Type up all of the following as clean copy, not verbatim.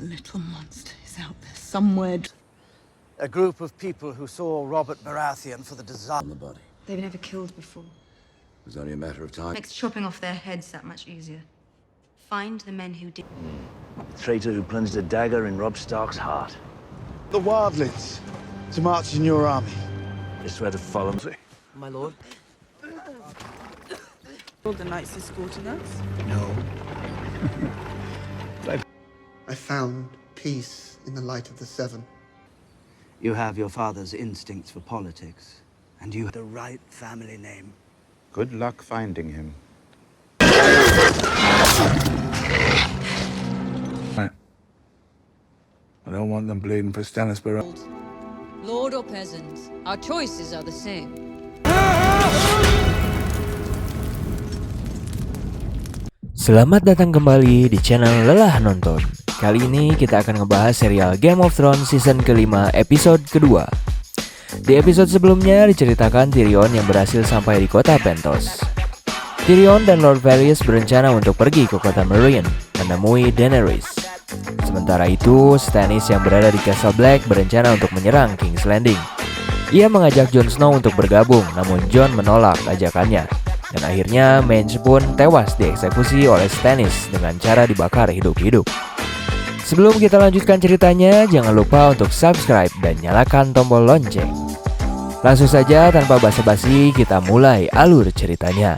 That little monster is out there somewhere. A group of people who saw Robert Baratheon for the desire. On the body. They've never killed before. It was only a matter of time. Makes chopping off their heads that much easier. Find the men who did. The traitor who plunged a dagger in Robb Stark's heart. The wildlings to march in your army. I swear to follow me. My lord. All the knights escorting us. No. I found peace in the light of the Seven. You have your father's instincts for politics, and you have the right family name. Good luck finding him. I don't want them bleeding for Stannis Baratheon. Lord or peasant, our choices are the same. Selamat datang kembali di channel Lelah Nonton. Kali ini kita akan ngebahas serial Game of Thrones season kelima episode kedua. Di episode sebelumnya diceritakan Tyrion yang berhasil sampai di kota Pentos. Tyrion dan Lord Varys berencana untuk pergi ke kota Meereen menemui Daenerys. Sementara itu, Stannis yang berada di Castle Black berencana untuk menyerang King's Landing. Ia mengajak Jon Snow untuk bergabung, namun Jon menolak ajakannya. Dan akhirnya Mange pun tewas dieksekusi oleh Stannis dengan cara dibakar hidup-hidup. Sebelum kita lanjutkan ceritanya, jangan lupa untuk subscribe dan nyalakan tombol lonceng. Langsung saja tanpa basa-basi kita mulai alur ceritanya.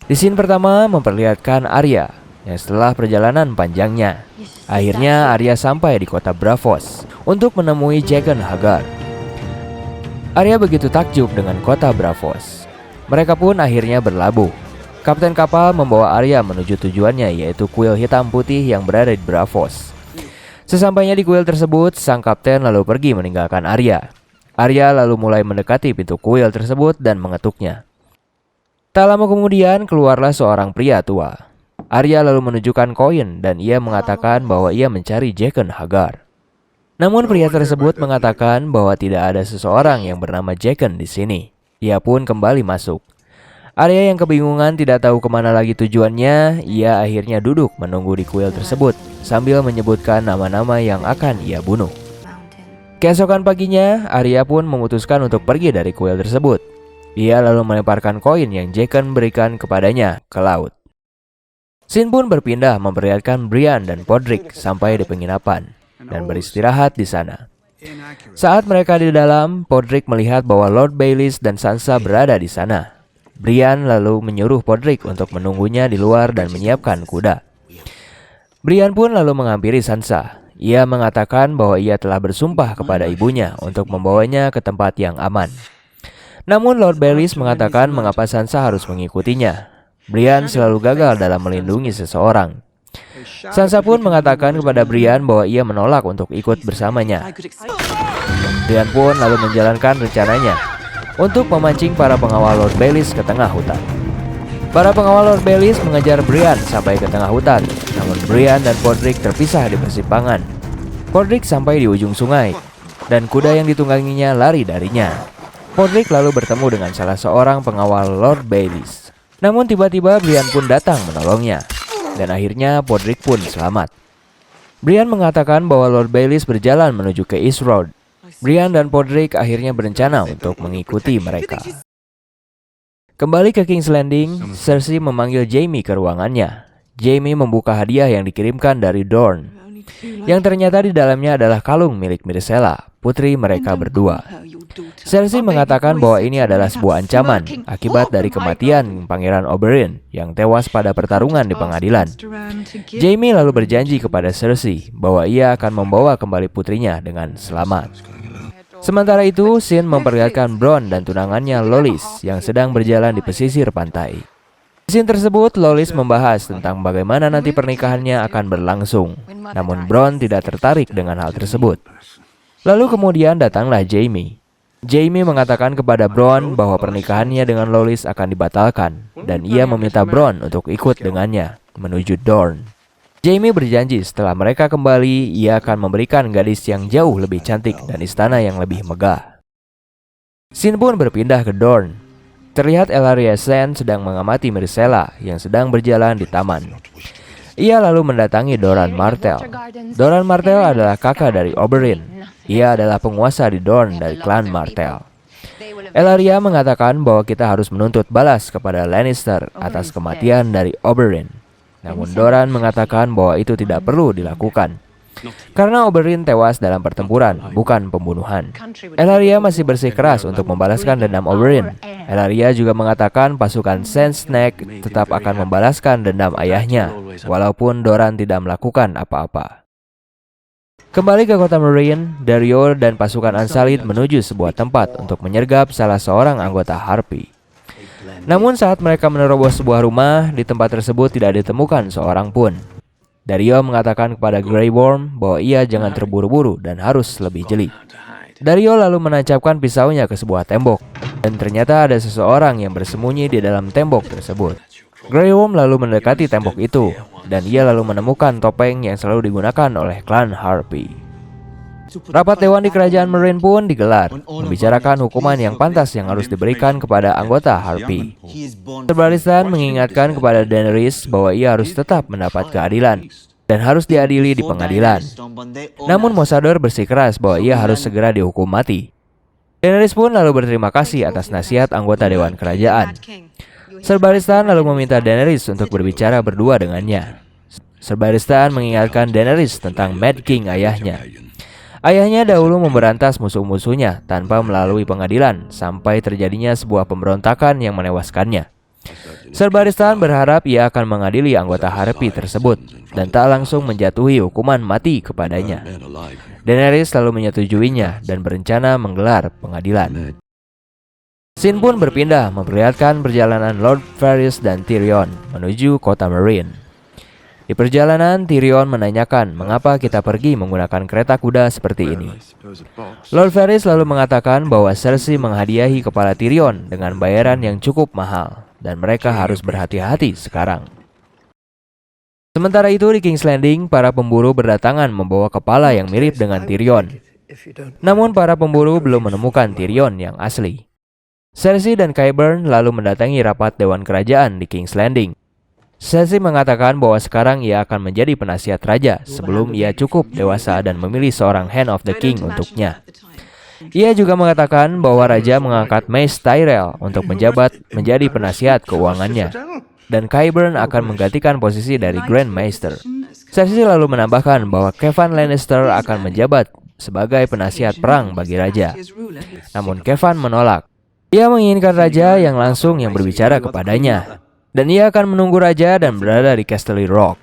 Di scene pertama memperlihatkan Arya yang setelah perjalanan panjangnya, akhirnya Arya sampai di kota Braavos untuk menemui Jaqen H'ghar. Arya begitu takjub dengan kota Braavos. Mereka pun akhirnya berlabuh. Kapten kapal membawa Arya menuju tujuannya, yaitu kuil hitam putih yang berada di Braavos. Sesampainya di kuil tersebut, sang kapten lalu pergi meninggalkan Arya. Arya lalu mulai mendekati pintu kuil tersebut dan mengetuknya. Tak lama kemudian keluarlah seorang pria tua. Arya lalu menunjukkan koin dan ia mengatakan bahwa ia mencari Jaqen H'ghar. Namun pria tersebut mengatakan bahwa tidak ada seseorang yang bernama Jaqen di sini. Ia pun kembali masuk. Arya yang kebingungan tidak tahu kemana lagi tujuannya, ia akhirnya duduk menunggu di kuil tersebut sambil menyebutkan nama-nama yang akan ia bunuh. Keesokan paginya, Arya pun memutuskan untuk pergi dari kuil tersebut. Ia lalu melemparkan koin yang Jaqen berikan kepadanya ke laut. Scene pun berpindah memperlihatkan Brienne dan Podrick sampai di penginapan dan beristirahat di sana. Saat mereka di dalam, Podrick melihat bahwa Lord Baelys dan Sansa berada di sana. Brienne lalu menyuruh Podrick untuk menunggunya di luar dan menyiapkan kuda. Brienne pun lalu menghampiri Sansa. Ia mengatakan bahwa ia telah bersumpah kepada ibunya untuk membawanya ke tempat yang aman. Namun Lord Baelys mengatakan mengapa Sansa harus mengikutinya. Brienne selalu gagal dalam melindungi seseorang. Sansa pun mengatakan kepada Brienne bahwa ia menolak untuk ikut bersamanya. Brienne pun lalu menjalankan rencananya untuk memancing para pengawal Lord Baelys ke tengah hutan. Para pengawal Lord Baelys mengejar Brienne sampai ke tengah hutan, namun Brienne dan Podrick terpisah di persimpangan. Podrick sampai di ujung sungai, dan kuda yang ditungganginya lari darinya. Podrick lalu bertemu dengan salah seorang pengawal Lord Baelys. Namun tiba-tiba Brienne pun datang menolongnya, dan akhirnya Podrick pun selamat. Brienne mengatakan bahwa Lord Baelys berjalan menuju ke East Road. Brienne dan Podrick akhirnya berencana untuk mengikuti mereka. Kembali ke King's Landing, Cersei memanggil Jaime ke ruangannya. Jaime membuka hadiah yang dikirimkan dari Dorne, yang ternyata di dalamnya adalah kalung milik Myrcella, putri mereka berdua. Cersei mengatakan bahwa ini adalah sebuah ancaman akibat dari kematian Pangeran Oberyn yang tewas pada pertarungan di pengadilan. Jaime lalu berjanji kepada Cersei bahwa ia akan membawa kembali putrinya dengan selamat. Sementara itu, scene memperlihatkan Bronn dan tunangannya Lolis yang sedang berjalan di pesisir pantai. Di scene tersebut, Lolis membahas tentang bagaimana nanti pernikahannya akan berlangsung. Namun Bronn tidak tertarik dengan hal tersebut. Lalu kemudian datanglah Jaime. Jaime mengatakan kepada Bronn bahwa pernikahannya dengan Lolis akan dibatalkan, dan ia meminta Bronn untuk ikut dengannya menuju Dorne. Jaime berjanji setelah mereka kembali, ia akan memberikan gadis yang jauh lebih cantik dan istana yang lebih megah. Scene pun berpindah ke Dorne. Terlihat Ellaria Sand sedang mengamati Myrcella yang sedang berjalan di taman. Ia lalu mendatangi Doran Martell. Doran Martell adalah kakak dari Oberyn. Ia adalah penguasa di Dorne dari klan Martell. Ellaria mengatakan bahwa kita harus menuntut balas kepada Lannister atas kematian dari Oberyn. Namun Doran mengatakan bahwa itu tidak perlu dilakukan karena Oberyn tewas dalam pertempuran, bukan pembunuhan. Ellaria masih bersikeras untuk membalaskan dendam Oberyn. Ellaria juga mengatakan pasukan Sand Snake tetap akan membalaskan dendam ayahnya, walaupun Doran tidak melakukan apa-apa. Kembali ke kota Meereen, Daario dan pasukan Unsullied menuju sebuah tempat untuk menyergap salah seorang anggota Harpy. Namun saat mereka menerobos sebuah rumah, di tempat tersebut tidak ditemukan seorang pun. Daario mengatakan kepada Grey Worm bahwa ia jangan terburu-buru dan harus lebih jeli. Daario lalu menancapkan pisaunya ke sebuah tembok, dan ternyata ada seseorang yang bersembunyi di dalam tembok tersebut. Grey Worm lalu mendekati tembok itu, dan ia lalu menemukan topeng yang selalu digunakan oleh klan Harpy. Rapat dewan di kerajaan Meereen pun digelar, membicarakan hukuman yang pantas yang harus diberikan kepada anggota Harpy. Sebaristan mengingatkan kepada Daenerys bahwa ia harus tetap mendapat keadilan dan harus diadili di pengadilan. Namun Mosador bersikeras bahwa ia harus segera dihukum mati. Daenerys pun lalu berterima kasih atas nasihat anggota dewan kerajaan. Sebaristan lalu meminta Daenerys untuk berbicara berdua dengannya. Sebaristan mengingatkan Daenerys tentang Mad King ayahnya. Ayahnya dahulu memberantas musuh-musuhnya tanpa melalui pengadilan sampai terjadinya sebuah pemberontakan yang menewaskannya. Sebaristan berharap ia akan mengadili anggota Harpy tersebut dan tak langsung menjatuhi hukuman mati kepadanya. Daenerys lalu menyetujuinya dan berencana menggelar pengadilan. Scene pun berpindah memperlihatkan perjalanan Lord Varys dan Tyrion menuju kota Meereen. Di perjalanan, Tyrion menanyakan mengapa kita pergi menggunakan kereta kuda seperti ini. Lord Varys lalu mengatakan bahwa Cersei menghadiahi kepala Tyrion dengan bayaran yang cukup mahal, dan mereka harus berhati-hati sekarang. Sementara itu di King's Landing, para pemburu berdatangan membawa kepala yang mirip dengan Tyrion. Namun para pemburu belum menemukan Tyrion yang asli. Cersei dan Qyburn lalu mendatangi rapat dewan kerajaan di King's Landing. Cersei mengatakan bahwa sekarang ia akan menjadi penasihat raja sebelum ia cukup dewasa dan memilih seorang Hand of the King untuknya. Ia juga mengatakan bahwa raja mengangkat Mace Tyrell untuk menjabat menjadi penasihat keuangannya, dan Qyburn akan menggantikan posisi dari Grand Maester. Cersei lalu menambahkan bahwa Kevan Lannister akan menjabat sebagai penasihat perang bagi raja. Namun Kevan menolak. Ia menginginkan raja yang langsung yang berbicara kepadanya, dan ia akan menunggu raja dan berada di Castle Rock.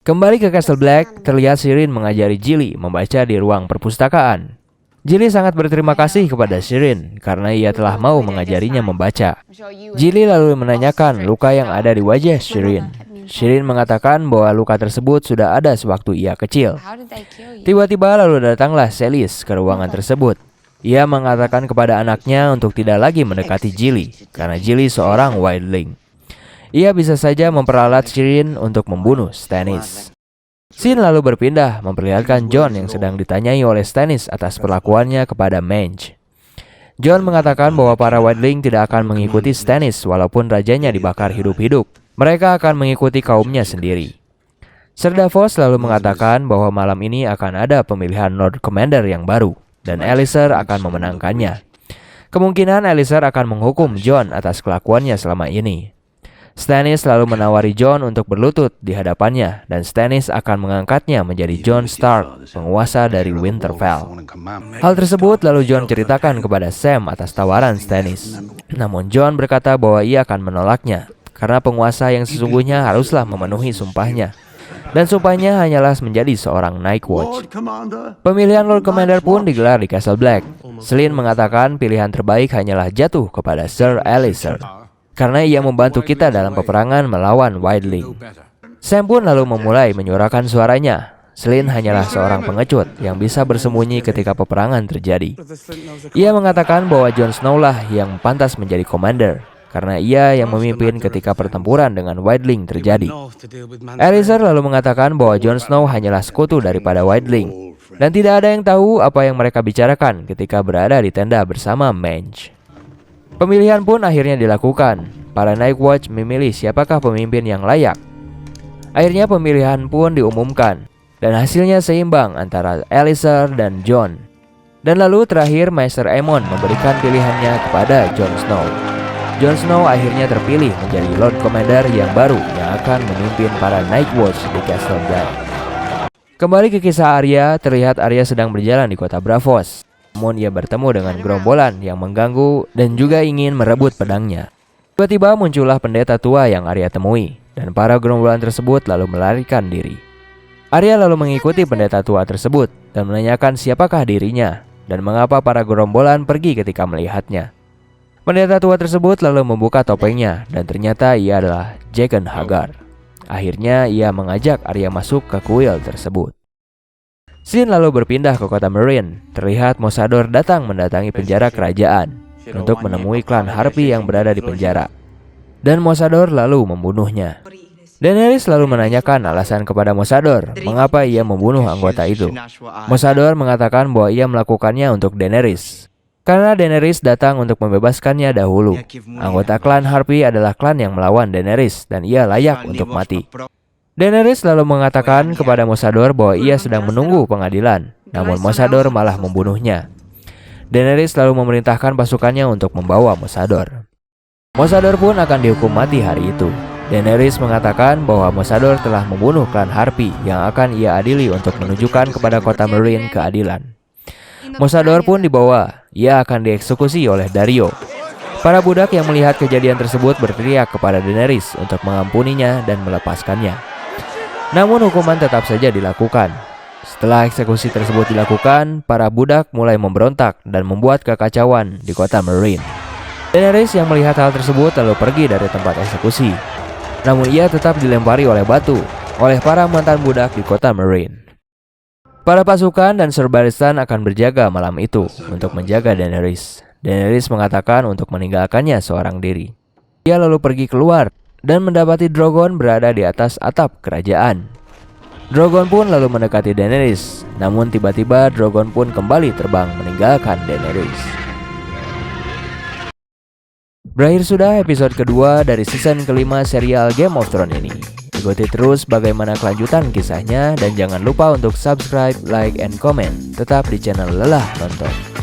Kembali ke Castle Black, terlihat Shireen mengajari Gilly membaca di ruang perpustakaan. Gilly sangat berterima kasih kepada Shireen karena ia telah mau mengajarinya membaca. Gilly lalu menanyakan luka yang ada di wajah Shireen. Shireen mengatakan bahwa luka tersebut sudah ada sewaktu ia kecil. Tiba-tiba lalu datanglah Selyss ke ruangan tersebut. Ia mengatakan kepada anaknya untuk tidak lagi mendekati Gilly karena Gilly seorang wildling. Ia bisa saja memperalat Shireen untuk membunuh Stannis. Scene lalu berpindah memperlihatkan Jon yang sedang ditanyai oleh Stannis atas perlakuannya kepada Mange. Jon mengatakan bahwa para wildling tidak akan mengikuti Stannis walaupun rajanya dibakar hidup-hidup. Mereka akan mengikuti kaumnya sendiri. Ser Davos lalu mengatakan bahwa malam ini akan ada pemilihan Lord Commander yang baru dan Elysar akan memenangkannya. Kemungkinan Elysar akan menghukum Jon atas kelakuannya selama ini. Stannis lalu menawari Jon untuk berlutut di hadapannya dan Stannis akan mengangkatnya menjadi Jon Stark, penguasa dari Winterfell. Hal tersebut lalu Jon ceritakan kepada Sam atas tawaran Stannis. Namun Jon berkata bahwa ia akan menolaknya karena penguasa yang sesungguhnya haruslah memenuhi sumpahnya. Dan sumpahnya hanyalah menjadi seorang Night Watch. Pemilihan Lord Commander pun digelar di Castle Black. Selyn mengatakan pilihan terbaik hanyalah jatuh kepada Sir Elysar karena ia membantu kita dalam peperangan melawan wildling. Sam pun lalu memulai menyuarakan suaranya. Selyn hanyalah seorang pengecut yang bisa bersembunyi ketika peperangan terjadi. Ia mengatakan bahwa Jon Snow lah yang pantas menjadi commander karena ia yang memimpin ketika pertempuran dengan wildling terjadi. Elysar lalu mengatakan bahwa Jon Snow hanyalah sekutu daripada wildling dan tidak ada yang tahu apa yang mereka bicarakan ketika berada di tenda bersama Mange. Pemilihan pun akhirnya dilakukan. Para Night Watch memilih siapakah pemimpin yang layak. Akhirnya pemilihan pun diumumkan dan hasilnya seimbang antara Eliezer dan Jon. Dan lalu terakhir Maester Aemon memberikan pilihannya kepada Jon Snow. Jon Snow akhirnya terpilih menjadi Lord Commander yang baru yang akan memimpin para Night Watch di Castle Black. Kembali ke kisah Arya, terlihat Arya sedang berjalan di kota Braavos. Namun ia bertemu dengan gerombolan yang mengganggu dan juga ingin merebut pedangnya. Tiba-tiba muncullah pendeta tua yang Arya temui, dan para gerombolan tersebut lalu melarikan diri. Arya lalu mengikuti pendeta tua tersebut dan menanyakan siapakah dirinya dan mengapa para gerombolan pergi ketika melihatnya. Pendeta tua tersebut lalu membuka topengnya dan ternyata ia adalah Jaqen H'ghar. Akhirnya ia mengajak Arya masuk ke kuil tersebut. Scene lalu berpindah ke kota Meereen. Terlihat Mosador datang mendatangi penjara kerajaan untuk menemui klan Harpy yang berada di penjara. Dan Mosador lalu membunuhnya. Daenerys lalu menanyakan alasan kepada Mosador mengapa ia membunuh anggota itu. Mosador mengatakan bahwa ia melakukannya untuk Daenerys karena Daenerys datang untuk membebaskannya dahulu. Anggota klan Harpy adalah klan yang melawan Daenerys dan ia layak untuk mati. Daenerys lalu mengatakan kepada Mosador bahwa ia sedang menunggu pengadilan, namun Mosador malah membunuhnya. Daenerys lalu memerintahkan pasukannya untuk membawa Mosador. Mosador pun akan dihukum mati hari itu. Daenerys mengatakan bahwa Mosador telah membunuh klan Harpy yang akan ia adili untuk menunjukkan kepada kota Meereen keadilan. Mosador pun dibawa, ia akan dieksekusi oleh Daario. Para budak yang melihat kejadian tersebut berteriak kepada Daenerys untuk mengampuninya dan melepaskannya. Namun hukuman tetap saja dilakukan. Setelah eksekusi tersebut dilakukan, para budak mulai memberontak dan membuat kekacauan di kota Meereen. Daenerys yang melihat hal tersebut lalu pergi dari tempat eksekusi. Namun ia tetap dilempari oleh batu oleh para mantan budak di kota Meereen. Para pasukan dan Ser Barristan akan berjaga malam itu untuk menjaga Daenerys. Daenerys mengatakan untuk meninggalkannya seorang diri. Ia lalu pergi keluar dan mendapati Drogon berada di atas atap kerajaan. Drogon pun lalu mendekati Daenerys, namun tiba-tiba Drogon pun kembali terbang meninggalkan Daenerys. Berakhir sudah episode kedua dari season kelima serial Game of Thrones ini. Ikuti terus bagaimana kelanjutan kisahnya dan jangan lupa untuk subscribe, like, and comment. Tetap di channel Lelah Nonton.